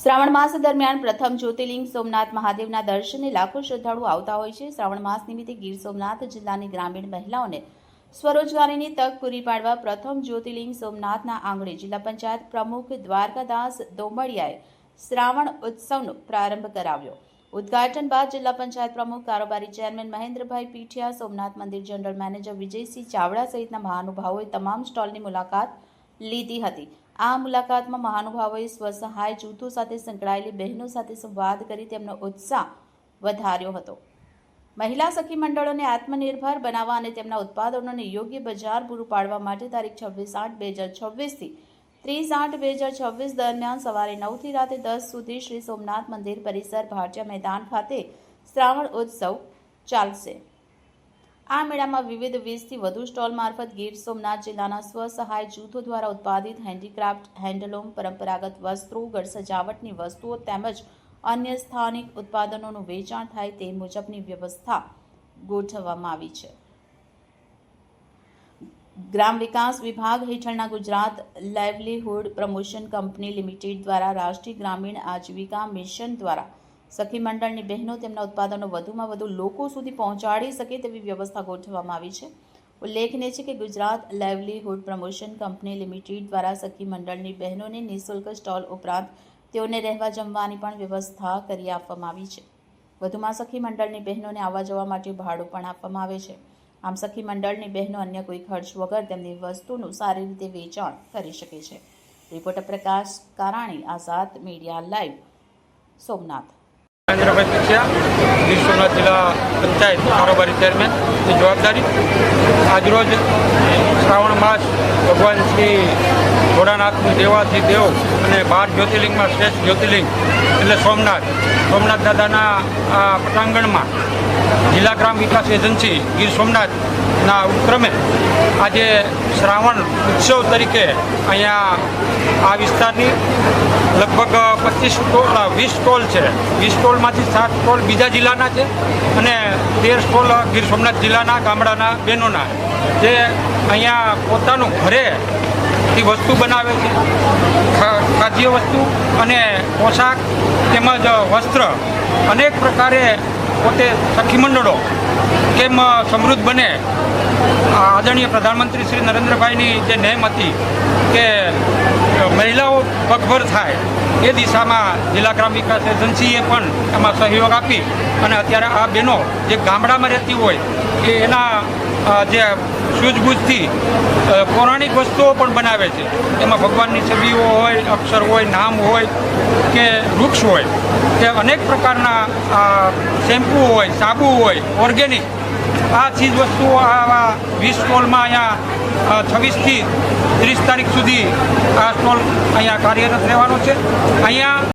શ્રાવણ માસ દરમિયાન પ્રથમ જ્યોતિર્લિંગ સોમનાથ મહાદેવના દર્શને લાખો શ્રદ્ધાળુઓ આવતા હોય છે। શ્રાવણ માસ નિમિત્તે ગીર સોમનાથ જિલ્લાની ગ્રામીણ મહિલાઓને સ્વરોજગારીની તક પૂરી પાડવા પ્રથમ જ્યોતિર્લિંગ સોમનાથના આંગણે જિલ્લા પંચાયત પ્રમુખ દ્વારકાદાસ દોમડિયાએ શ્રાવણ ઉત્સવનો પ્રારંભ કરાવ્યો। ઉદ્ઘાટન બાદ જિલ્લા પંચાયત પ્રમુખ કારોબારી ચેરમેન મહેન્દ્રભાઈ પીઠિયા, સોમનાથ મંદિર જનરલ મેનેજર વિજયસિંહ ચાવડા સહિતના મહાનુભાવોએ તમામ સ્ટોલની મુલાકાત લીધી હતી। આ મુલાકાતમાં મહાનુભાવોએ સ્વસહાય જૂથો સાથે સંકળાયેલી બહેનો સાથે સંવાદ કરી તેમનો ઉત્સાહ વધાર્યો હતો। મહિલા સખી મંડળોને આત્મનિર્ભર બનાવવા અને તેમના ઉત્પાદનોને યોગ્ય બજાર પૂરું પાડવા માટે તારીખ 26/8/2026 થી 30/8/2026 દરમિયાન સવારે 9 થી રાતે 10 સુધી શ્રી સોમનાથ મંદિર પરિસર ભાટિયા મેદાન ખાતે શ્રાવણ ઉત્સવ ચાલશે। આ મેળામાં વિવિધ 20 થી વધુ સ્ટોલ મારફત ગીર સોમનાથ જિલ્લાના સ્વસહાય જૂથો દ્વારા ઉત્પાદિત હેન્ડીક્રાફ્ટ, હેન્ડલૂમ, પરંપરાગત વસ્ત્રો, ઘર સજાવટની વસ્તુઓ તેમજ અન્ય સ્થાનિક ઉત્પાદનોનું વેચાણ થાય તે મુજબની વ્યવસ્થા ગોઠવવામાં આવી છે। ગ્રામ વિકાસ વિભાગ હેઠળના Gujarat livelihood promotion company limited દ્વારા રાષ્ટ્રીય ગ્રામીણ આજીવિકા મિશન દ્વારા સખી મંડળની બહેનો તેમના ઉત્પાદનો વધુમાં વધુ લોકો સુધી પહોંચાડી શકે તેવી વ્યવસ્થા ગોઠવવામાં આવી છે। ઉલ્લેખનીય છે કે Gujarat livelihood promotion company limited દ્વારા સખી મંડળની બહેનોને નિઃશુલ્ક સ્ટોલ ઉપરાંત તેઓને રહેવા જમવાની પણ વ્યવસ્થા કરી આપવામાં આવી છે। વધુમાં સખી મંડળની બહેનોને આવવા જવા માટે ભાડું પણ આપવામાં આવે છે। આમ સખી મંડળની બહેનો અન્ય કોઈ ખર્ચ વગર તેમની વસ્તુનું સારી રીતે વેચાણ કરી શકે છે। રિપોર્ટર પ્રકાશ કારાણી, આઝાદ મીડિયા લાઈવ, સોમનાથ। મહેન્દ્રભાઈ પીઠિયા, ગીર સોમનાથ જિલ્લા પંચાયત કારોબારી ચેરમેનની જવાબદારી। આજરોજ શ્રાવણ માસ ભગવાન શ્રી ભોળાનાથનું દેવાથી દેવ અને 12 જ્યોતિર્લિંગમાં શ્રેષ્ઠ જ્યોતિર્લિંગ એટલે સોમનાથ દાદાના આ પટાંગણમાં જિલ્લા ગ્રામ વિકાસ એજન્સી ગીર સોમનાથના ઉપક્રમે આજે શ્રાવણ ઉત્સવ તરીકે અહીંયા આ વિસ્તારની લગભગ 20 સ્ટોલ છે। 20 સ્ટોલમાંથી 7 સ્ટોલ બીજા જિલ્લાના છે અને 13 સ્ટોલ ગીર સોમનાથ જિલ્લાના ગામડાના બહેનોના, જે અહીંયા પોતાનું ઘરેથી વસ્તુ બનાવે છે, ખાદ્ય વસ્તુ અને પોશાક તેમજ વસ્ત્ર અનેક પ્રકારે પોતે સખી મંડળો કેમ સમૃદ્ધ બને, આદરણીય પ્રધાનમંત્રી શ્રી નરેન્દ્રભાઈની જે નેમ હતી કે મહિલાઓ પગભર થાય એ દિશામાં જિલ્લા ગ્રામ વિકાસ એજન્સીએ પણ એમાં સહયોગ આપી અને અત્યારે આ બહેનો જે ગામડામાં રહેતી હોય એ એના જે સૂઝબૂઝથી પૌરાણિક વસ્તુઓ પણ બનાવે છે। એમાં ભગવાનની છબીઓ હોય, અક્ષર હોય, નામ હોય કે વૃક્ષ હોય કે અનેક પ્રકારના શેમ્પુ હોય, સાબુ હોય, ઓર્ગેનિક આ ચીજ વસ્તુઓ આવા 20 સ્ટોલમાં અહીંયા 26 થી 30 તારીખ સુધી આ સ્ટોલ અહીંયા કાર્યરત રહેવાનો છે। અહીંયા